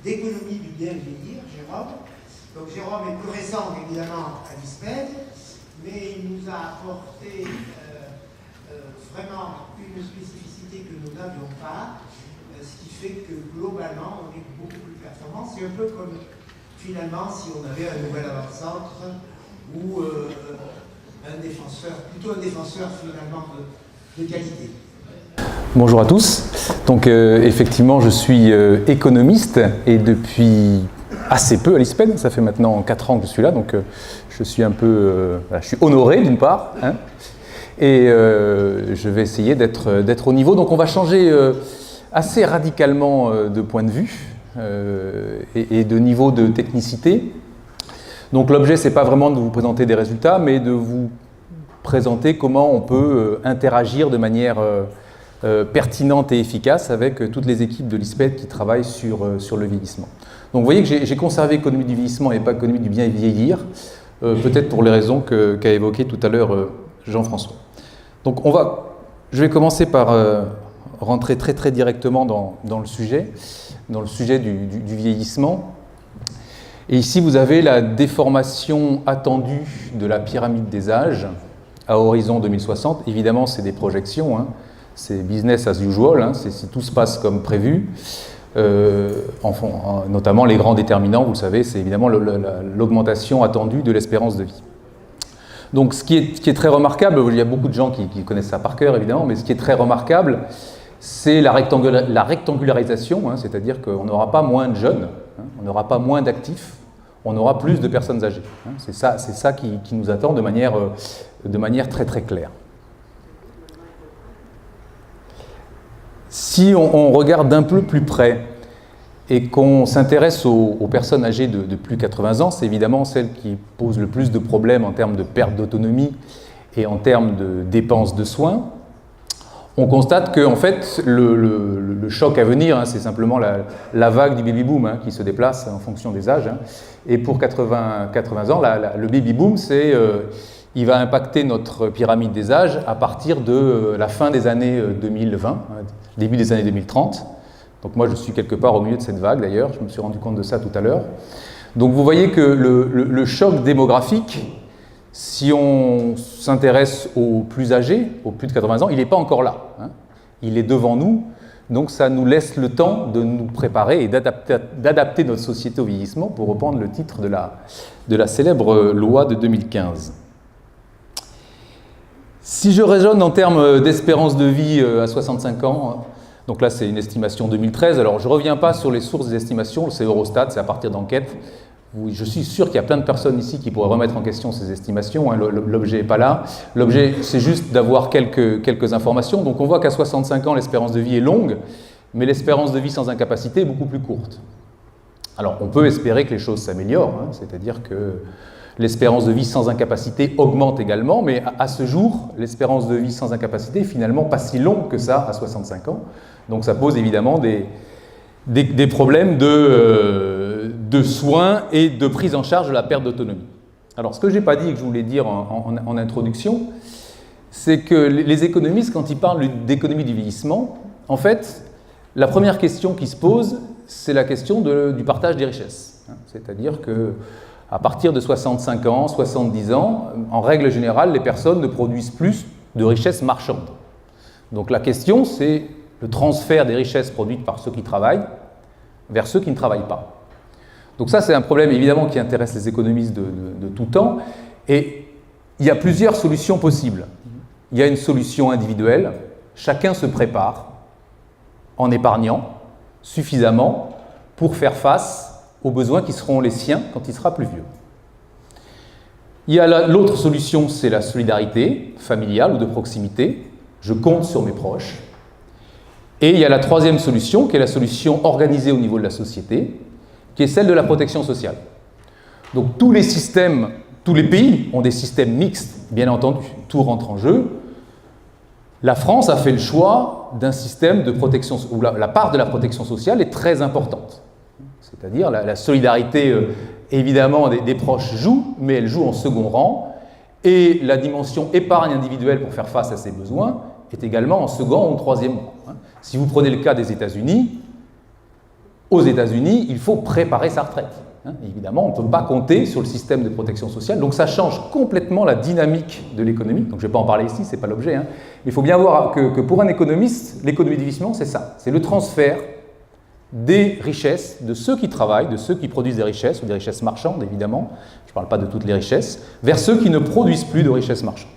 d'économie du bien vieillir, Jérôme. Donc Jérôme est plus récent évidemment à l'ISPED, mais il nous a apporté vraiment une spécificité que nous n'avions pas, ce qui fait que globalement on est beaucoup plus performant. C'est un peu comme finalement si on avait un nouvel avant-centre ou un défenseur, plutôt un défenseur finalement de qualité. Bonjour à tous. Donc effectivement je suis économiste et depuis assez peu à l'ISPED, ça fait maintenant 4 ans que je suis là, donc je suis un peu, je suis honoré d'une part, hein, et je vais essayer d'être au niveau. Donc on va changer assez radicalement de point de vue et de niveau de technicité. Donc l'objet c'est pas vraiment de vous présenter des résultats, mais de vous présenter comment on peut interagir de manière pertinente et efficace avec toutes les équipes de l'ISPED qui travaillent sur le vieillissement. Donc vous voyez que j'ai conservé économie du vieillissement et pas économie du bien vieillir, peut-être pour les raisons qu'a évoquées tout à l'heure Jean-François. Donc je vais commencer par rentrer très directement dans le sujet du vieillissement. Et ici vous avez la déformation attendue de la pyramide des âges à horizon 2060. Évidemment c'est des projections, hein. C'est business as usual, hein, c'est si tout se passe comme prévu. Notamment les grands déterminants, vous le savez, c'est évidemment l'augmentation attendue de l'espérance de vie. Donc ce qui est très remarquable, il y a beaucoup de gens qui connaissent ça par cœur évidemment, mais ce qui est très remarquable, c'est la rectangularisation, hein, c'est-à-dire qu'on n'aura pas moins de jeunes, hein, on n'aura pas moins d'actifs, on aura plus de personnes âgées. Hein, c'est ça qui nous attend de manière très claire. Si on regarde d'un peu plus près et qu'on s'intéresse aux personnes âgées de plus de 80 ans, c'est évidemment celles qui posent le plus de problèmes en termes de perte d'autonomie et en termes de dépenses de soins, on constate que en fait, le choc à venir, hein, c'est simplement la vague du baby-boom, hein, qui se déplace en fonction des âges. Hein. Et pour 80 ans, le baby-boom, il va impacter notre pyramide des âges à partir de la fin des années 2020, hein, début des années 2030. Donc moi je suis quelque part au milieu de cette vague d'ailleurs, je me suis rendu compte de ça tout à l'heure. Donc vous voyez que le choc démographique, si on s'intéresse aux plus âgés, aux plus de 80 ans, il n'est pas encore là, hein. Il est devant nous, donc ça nous laisse le temps de nous préparer et d'adapter notre société au vieillissement, pour reprendre le titre de la célèbre loi de 2015. Si je raisonne en termes d'espérance de vie à 65 ans, donc là c'est une estimation 2013, alors je ne reviens pas sur les sources des estimations, c'est Eurostat, c'est à partir d'enquêtes. Je suis sûr qu'il y a plein de personnes ici qui pourraient remettre en question ces estimations, hein, l'objet n'est pas là. L'objet c'est juste d'avoir quelques informations. Donc on voit qu'à 65 ans l'espérance de vie est longue, mais l'espérance de vie sans incapacité est beaucoup plus courte. Alors on peut espérer que les choses s'améliorent, hein, c'est-à-dire que l'espérance de vie sans incapacité augmente également, mais à ce jour, l'espérance de vie sans incapacité est finalement pas si longue que ça à 65 ans. Donc ça pose évidemment des problèmes de soins et de prise en charge de la perte d'autonomie. Alors ce que je n'ai pas dit et que je voulais dire en introduction, c'est que les économistes, quand ils parlent d'économie du vieillissement, en fait, la première question qui se pose, c'est la question du partage des richesses. C'est-à-dire que à partir de 65 ans, 70 ans, en règle générale, les personnes ne produisent plus de richesses marchandes. Donc la question, c'est le transfert des richesses produites par ceux qui travaillent vers ceux qui ne travaillent pas. Donc ça, c'est un problème évidemment qui intéresse les économistes de tout temps. Et il y a plusieurs solutions possibles. Il y a une solution individuelle. Chacun se prépare en épargnant suffisamment pour faire face aux besoins qui seront les siens quand il sera plus vieux. Il y a l'autre solution, c'est la solidarité familiale ou de proximité. Je compte sur mes proches. Et il y a la troisième solution, qui est la solution organisée au niveau de la société, qui est celle de la protection sociale. Donc tous les systèmes, tous les pays ont des systèmes mixtes, bien entendu, tout rentre en jeu. La France a fait le choix d'un système de protection, où la part de la protection sociale est très importante. C'est-à-dire la solidarité, évidemment, des proches joue, mais elle joue en second rang, et la dimension épargne individuelle pour faire face à ses besoins est également en second ou troisième rang. Si vous prenez le cas des États-Unis, aux États-Unis, il faut préparer sa retraite. Évidemment, on ne peut pas compter sur le système de protection sociale, donc ça change complètement la dynamique de l'économie. Donc je ne vais pas en parler ici, ce n'est pas l'objet. Mais il faut bien voir que pour un économiste, l'économie du vieillissement, c'est ça. C'est le transfert des richesses de ceux qui travaillent, de ceux qui produisent des richesses, ou des richesses marchandes, évidemment. Je ne parle pas de toutes les richesses, vers ceux qui ne produisent plus de richesses marchandes.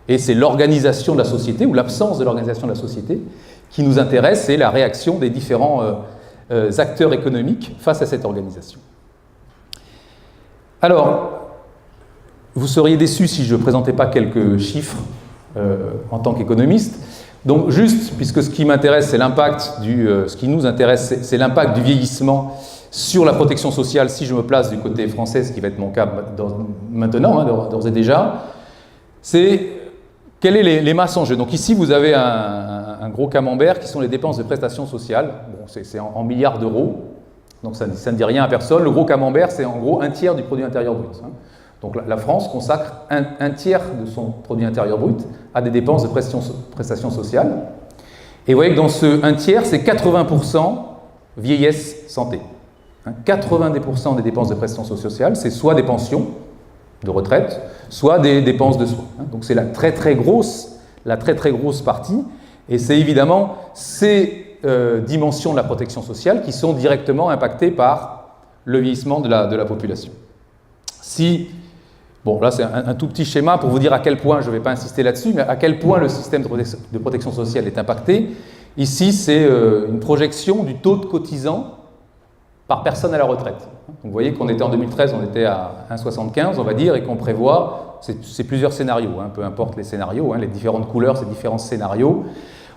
Et c'est l'organisation de la société, ou l'absence de l'organisation de la société, qui nous intéresse, c'est la réaction des différents acteurs économiques face à cette organisation. Alors, vous seriez déçus si je ne présentais pas quelques chiffres en tant qu'économiste. Donc juste, puisque ce qui m'intéresse, c'est l'impact ce qui nous intéresse, c'est l'impact du vieillissement sur la protection sociale, si je me place du côté français, ce qui va être mon cas maintenant, d'ores et déjà, c'est quelles sont les masses en jeu. Donc ici, vous avez un gros camembert qui sont les dépenses de prestations sociales. Bon, c'est en milliards d'euros. Donc ça ne dit rien à personne. Le gros camembert, c'est en gros un tiers du produit intérieur brut. Donc la France consacre un tiers de son produit intérieur brut à des dépenses de prestations sociales. Et vous voyez que dans ce un tiers, c'est 80% vieillesse santé. 90% des dépenses de prestations sociales, c'est soit des pensions de retraite, soit des dépenses de soins. Donc c'est la très très grosse partie. Et c'est évidemment ces dimensions de la protection sociale qui sont directement impactées par le vieillissement de la population. Bon, là c'est un tout petit schéma pour vous dire à quel point, je ne vais pas insister là-dessus, mais à quel point le système de protection sociale est impacté. Ici, c'est une projection du taux de cotisants par personne à la retraite. Donc, vous voyez qu'on était en 2013, on était à 1,75, on va dire, et qu'on prévoit, c'est plusieurs scénarios, peu importe les scénarios, les différentes couleurs, c'est différents scénarios.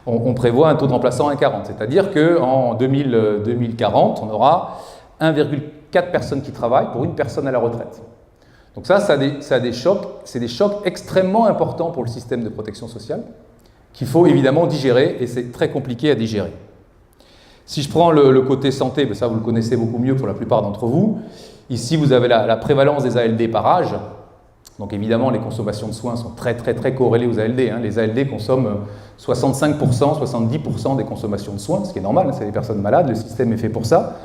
On prévoit un taux de remplaçant à 1,40, c'est-à-dire qu'en 2040, on aura 1,4 personnes qui travaillent pour une personne à la retraite. Donc ça a des chocs, c'est des chocs extrêmement importants pour le système de protection sociale qu'il faut évidemment digérer, et c'est très compliqué à digérer. Si je prends le côté santé, ça vous le connaissez beaucoup mieux pour la plupart d'entre vous, ici vous avez la prévalence des ALD par âge. Donc évidemment, les consommations de soins sont très corrélées aux ALD. Les ALD consomment 65%, 70% des consommations de soins, ce qui est normal, c'est des personnes malades, le système est fait pour ça.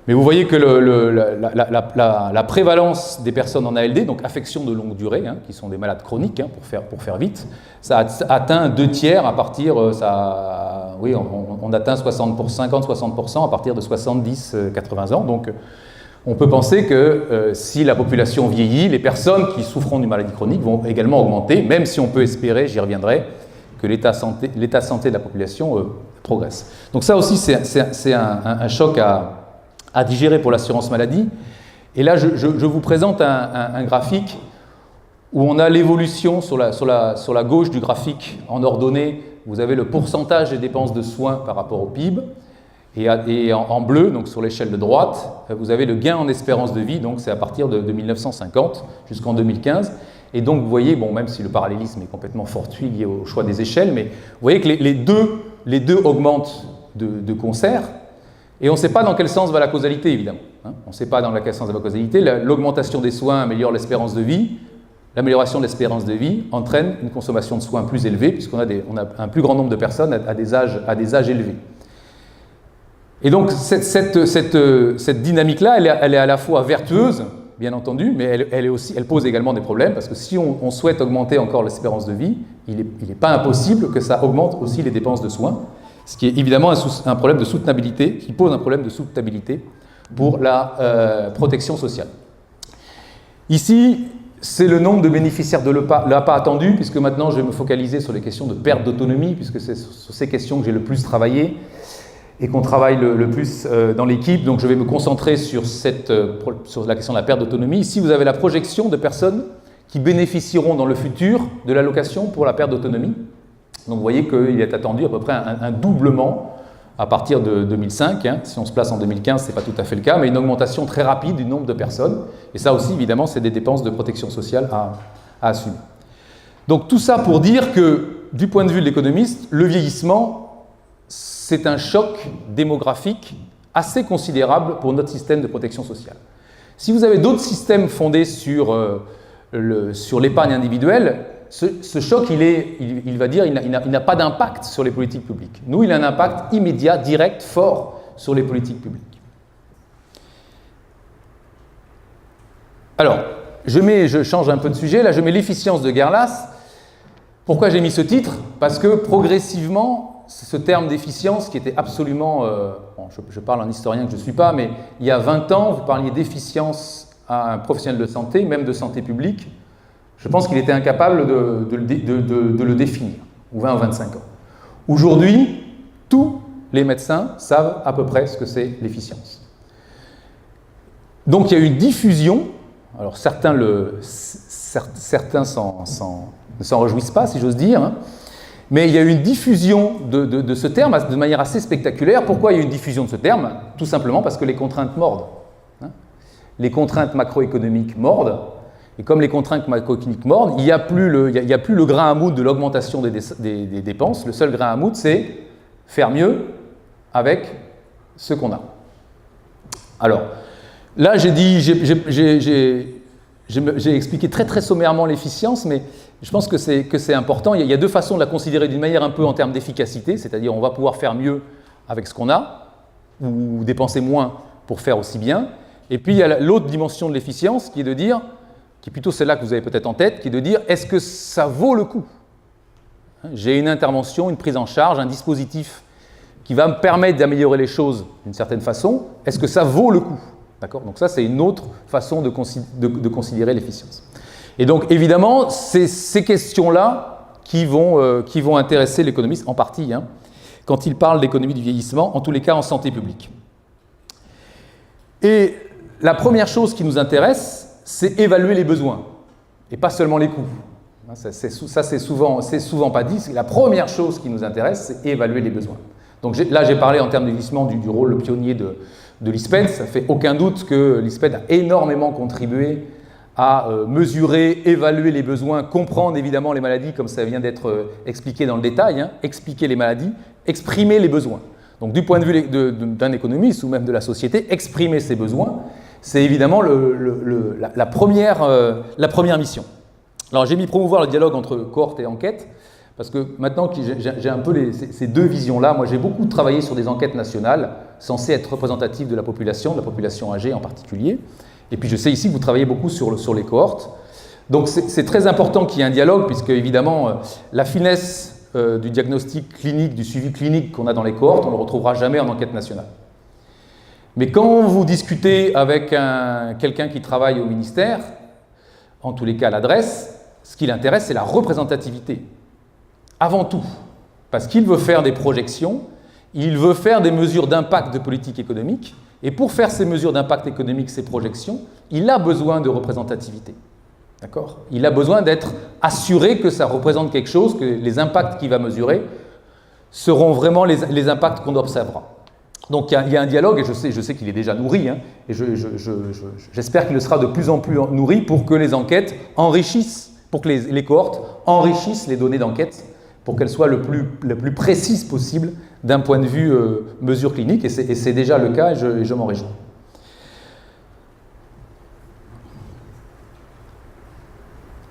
Mais vous voyez que la prévalence des personnes en ALD, donc affections de longue durée, qui sont des malades chroniques, pour faire vite, ça atteint 2/3 à partir, on atteint 50-60% à partir de 70-80 ans. Donc on peut penser que si la population vieillit, les personnes qui souffront d'une maladie chronique vont également augmenter, même si on peut espérer, j'y reviendrai, que l'état de santé de la population progresse. Donc ça aussi, c'est un choc à digérer pour l'assurance maladie. Et là, je vous présente un graphique où on a l'évolution sur la gauche du graphique en ordonnée. Vous avez le pourcentage des dépenses de soins par rapport au PIB. Et en bleu, donc sur l'échelle de droite, vous avez le gain en espérance de vie, donc c'est à partir de 1950 jusqu'en 2015. Et donc vous voyez, bon, même si le parallélisme est complètement fortuit lié au choix des échelles, mais vous voyez que les deux augmentent de concert, et on ne sait pas dans quel sens va la causalité, évidemment. On ne sait pas dans quel sens va la causalité. L'augmentation des soins améliore l'espérance de vie. L'amélioration de l'espérance de vie entraîne une consommation de soins plus élevée, puisqu'on a un plus grand nombre de personnes à des âges élevés. Et donc cette dynamique-là, elle est à la fois vertueuse, bien entendu, mais elle pose également des problèmes, parce que si on souhaite augmenter encore l'espérance de vie, il n'est pas impossible que ça augmente aussi les dépenses de soins, ce qui est évidemment un problème de soutenabilité, qui pose un problème de soutenabilité pour la protection sociale. Ici, c'est le nombre de bénéficiaires de l'APA attendus, puisque maintenant je vais me focaliser sur les questions de perte d'autonomie, puisque c'est sur ces questions que j'ai le plus travaillé et qu'on travaille le plus dans l'équipe. Donc je vais me concentrer sur la question de la perte d'autonomie. Ici, vous avez la projection de personnes qui bénéficieront dans le futur de l'allocation pour la perte d'autonomie. Donc vous voyez qu'il est attendu à peu près un doublement à partir de 2005. Si on se place en 2015, ce n'est pas tout à fait le cas, mais une augmentation très rapide du nombre de personnes. Et ça aussi, évidemment, c'est des dépenses de protection sociale à assumer. Donc tout ça pour dire que, du point de vue de l'économiste, le vieillissement, c'est un choc démographique assez considérable pour notre système de protection sociale. Si vous avez d'autres systèmes fondés sur l'épargne individuelle, ce choc, il va dire, il n'a pas d'impact sur les politiques publiques. Nous, il a un impact immédiat, direct, fort sur les politiques publiques. Alors, je change un peu de sujet, là je mets l'efficience de Gerlas. Pourquoi j'ai mis ce titre? Parce que progressivement, ce terme d'efficience qui était absolument... bon, je parle en historien que je ne suis pas, mais il y a 20 ans, vous parliez d'efficience à un professionnel de santé, même de santé publique. Je pense qu'il était incapable de le définir, ou 20 ou 25 ans. Aujourd'hui, tous les médecins savent à peu près ce que c'est l'efficience. Donc il y a eu une diffusion, alors certains ne s'en réjouissent pas, si j'ose dire, hein, mais il y a eu une diffusion de ce terme de manière assez spectaculaire. Pourquoi il y a eu une diffusion de ce terme? Tout simplement parce que les contraintes mordent. Hein. Les contraintes macroéconomiques mordent, et comme les contraintes macroéconomiques mordent, il n'y a plus le grain à moudre de l'augmentation des dépenses. Le seul grain à moudre, c'est faire mieux avec ce qu'on a. Alors, là, j'ai expliqué très très sommairement l'efficience, mais je pense que c'est important. Il y a deux façons de la considérer d'une manière un peu en termes d'efficacité, c'est-à-dire on va pouvoir faire mieux avec ce qu'on a, ou dépenser moins pour faire aussi bien. Et puis il y a l'autre dimension de l'efficience qui est de dire, qui est plutôt celle-là que vous avez peut-être en tête, qui est de dire est-ce que ça vaut le coup? J'ai une intervention, une prise en charge, un dispositif qui va me permettre d'améliorer les choses d'une certaine façon. Est-ce que ça vaut le coup? D'accord? Donc ça, c'est une autre façon de considérer l'efficience. Et donc, évidemment, c'est ces questions-là qui vont intéresser l'économiste, en partie, hein, quand il parle d'économie du vieillissement, en tous les cas en santé publique. Et la première chose qui nous intéresse, c'est évaluer les besoins, et pas seulement les coûts. Ça, c'est souvent pas dit. La première chose qui nous intéresse, c'est évaluer les besoins. Donc là, j'ai parlé en termes de vieillissement du rôle pionnier de l'ISPED. Ça ne fait aucun doute que l'ISPED a énormément contribué à mesurer, évaluer les besoins, comprendre évidemment les maladies, comme ça vient d'être expliqué dans le détail, hein, expliquer les maladies, exprimer les besoins. Donc du point de vue d'un économiste ou même de la société, exprimer ses besoins, c'est évidemment la première mission. Alors j'ai mis promouvoir le dialogue entre cohorte et enquête, parce que maintenant que j'ai un peu ces deux visions-là, moi j'ai beaucoup travaillé sur des enquêtes nationales censées être représentatives de la population âgée en particulier. Et puis je sais ici que vous travaillez beaucoup sur les cohortes. Donc c'est très important qu'il y ait un dialogue, puisque évidemment la finesse du diagnostic clinique, du suivi clinique qu'on a dans les cohortes, on ne le retrouvera jamais en enquête nationale. Mais quand vous discutez avec quelqu'un qui travaille au ministère, en tous les cas à l'adresse, ce qui l'intéresse, c'est la représentativité. Avant tout, parce qu'il veut faire des projections, il veut faire des mesures d'impact de politique économique, et pour faire ces mesures d'impact économique, ces projections, il a besoin de représentativité. D'accord ? Il a besoin d'être assuré que ça représente quelque chose, que les impacts qu'il va mesurer seront vraiment les impacts qu'on observera. Donc il y a un dialogue, et je sais qu'il est déjà nourri, hein, et j'espère qu'il le sera de plus en plus nourri pour que les enquêtes enrichissent, pour que les cohortes enrichissent les données d'enquête, pour qu'elles soient le plus précises possible d'un point de vue mesure clinique, et c'est déjà le cas, et je m'en réjouis.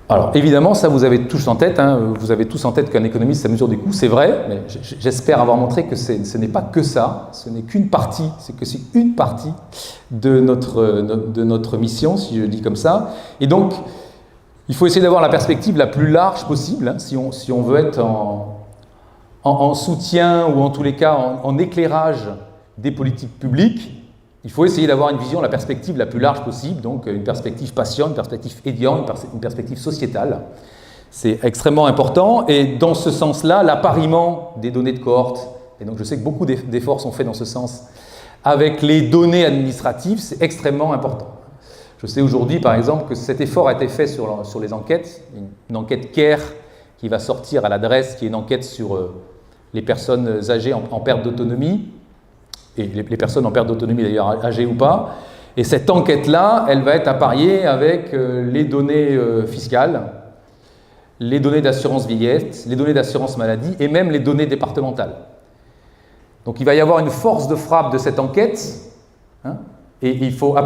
Alors évidemment, ça vous avez tous en tête, hein, vous avez tous en tête qu'un économiste, ça mesure des coûts, c'est vrai, mais j'espère avoir montré que ce n'est pas que ça, ce n'est qu'une partie, c'est une partie de notre mission, si je le dis comme ça. Et donc, il faut essayer d'avoir la perspective la plus large possible, hein, si on veut être en soutien ou en tous les cas en éclairage des politiques publiques. Il faut essayer d'avoir une vision, la perspective la plus large possible, donc une perspective patient, une perspective aidant, une perspective sociétale. C'est extrêmement important, et dans ce sens-là, l'appariement des données de cohorte, et donc je sais que beaucoup d'efforts sont faits dans ce sens, avec les données administratives, c'est extrêmement important. Je sais aujourd'hui, par exemple, que cet effort a été fait sur les enquêtes, une enquête CARE qui va sortir à l'adresse, qui est une enquête sur les personnes âgées en perte d'autonomie, et les personnes en perte d'autonomie d'ailleurs âgées ou pas. Et cette enquête-là, elle va être appariée avec les données fiscales, les données d'assurance vieillesse, les données d'assurance maladie et même les données départementales. Donc il va y avoir une force de frappe de cette enquête, hein, et il faudrait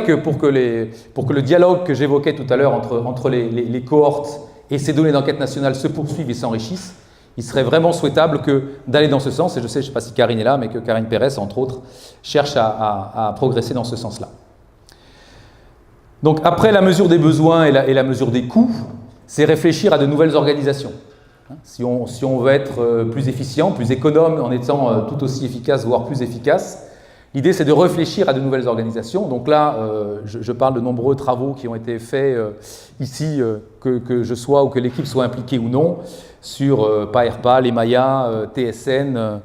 que pour que le dialogue que j'évoquais tout à l'heure entre les cohortes et ces données d'enquête nationale se poursuivent et s'enrichissent, il serait vraiment souhaitable d'aller dans ce sens, et je ne sais pas si Karine est là, mais que Karine Pérez, entre autres, cherche à progresser dans ce sens-là. Donc après la mesure des besoins et la mesure des coûts, c'est réfléchir à de nouvelles organisations. Si on veut être plus efficient, plus économe, en étant tout aussi efficace, voire plus efficace, l'idée c'est de réfléchir à de nouvelles organisations. Donc là, je parle de nombreux travaux qui ont été faits ici, que je sois ou que l'équipe soit impliquée ou non, sur PAERPA, les Maya, TSN,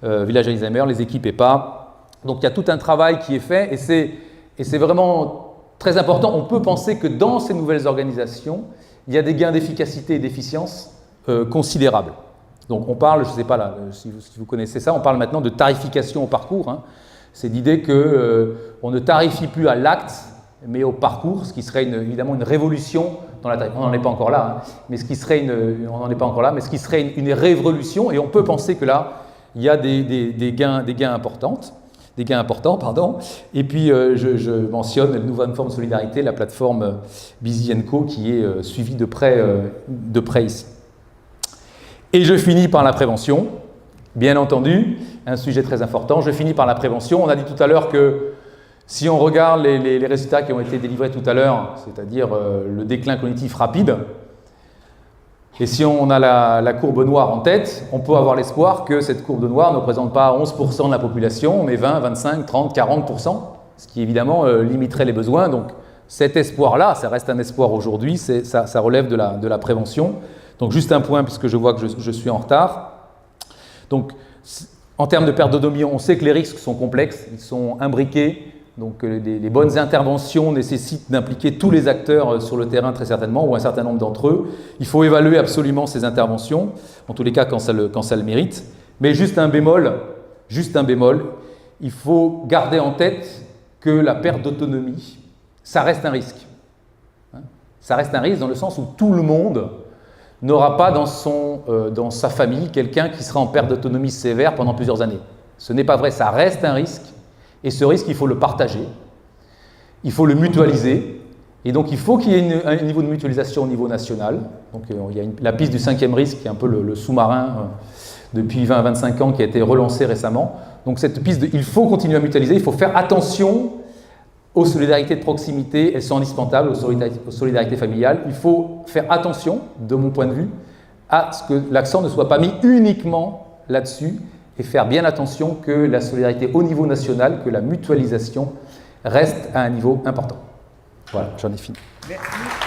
Village Alzheimer, les équipes EPA. Donc il y a tout un travail qui est fait et c'est vraiment très important. On peut penser que dans ces nouvelles organisations, il y a des gains d'efficacité et d'efficience considérables. Donc on parle, je ne sais pas là, si vous connaissez ça, on parle maintenant de tarification au parcours. Hein. C'est l'idée qu'on ne tarifie plus à l'acte, mais au parcours, ce qui serait évidemment une révolution dans la tarification. On n'en est pas encore là, hein, mais ce qui serait on n'en est pas encore là, mais ce qui serait une révolution, et on peut penser que là, il y a des gains importants. Et puis je mentionne le Nouvelle Forme de Solidarité, la plateforme Busy & Co qui est suivie de près ici. Et je finis par la prévention, bien entendu, un sujet très important. Je finis par la prévention. On a dit tout à l'heure que si on regarde les résultats qui ont été délivrés tout à l'heure, c'est-à-dire le déclin cognitif rapide, et si on a la courbe noire en tête, on peut avoir l'espoir que cette courbe noire ne représente pas 11% de la population, mais 20, 25, 30, 40%, ce qui évidemment limiterait les besoins. Donc cet espoir-là, ça reste un espoir aujourd'hui, ça relève de la prévention. Donc juste un point, puisque je vois que je suis en retard. Donc en termes de perte d'autonomie, on sait que les risques sont complexes, ils sont imbriqués. Donc les bonnes interventions nécessitent d'impliquer tous les acteurs sur le terrain très certainement, ou un certain nombre d'entre eux. Il faut évaluer absolument ces interventions, en tous les cas quand ça le mérite. Mais juste un bémol, il faut garder en tête que la perte d'autonomie, ça reste un risque. Ça reste un risque dans le sens où tout le monde n'aura pas dans sa famille quelqu'un qui sera en perte d'autonomie sévère pendant plusieurs années. Ce n'est pas vrai, ça reste un risque. Et ce risque, il faut le partager, il faut le mutualiser, et donc il faut qu'il y ait un niveau de mutualisation au niveau national. Donc il y a la piste du 5e risque, qui est un peu le sous-marin depuis 20 à 25 ans, qui a été relancée récemment. Donc cette piste, il faut continuer à mutualiser, il faut faire attention aux solidarités de proximité, elles sont indispensables, aux solidarités familiales. Il faut faire attention, de mon point de vue, à ce que l'accent ne soit pas mis uniquement là-dessus, et faire bien attention que la solidarité au niveau national, que la mutualisation reste à un niveau important. Voilà, j'en ai fini. Merci.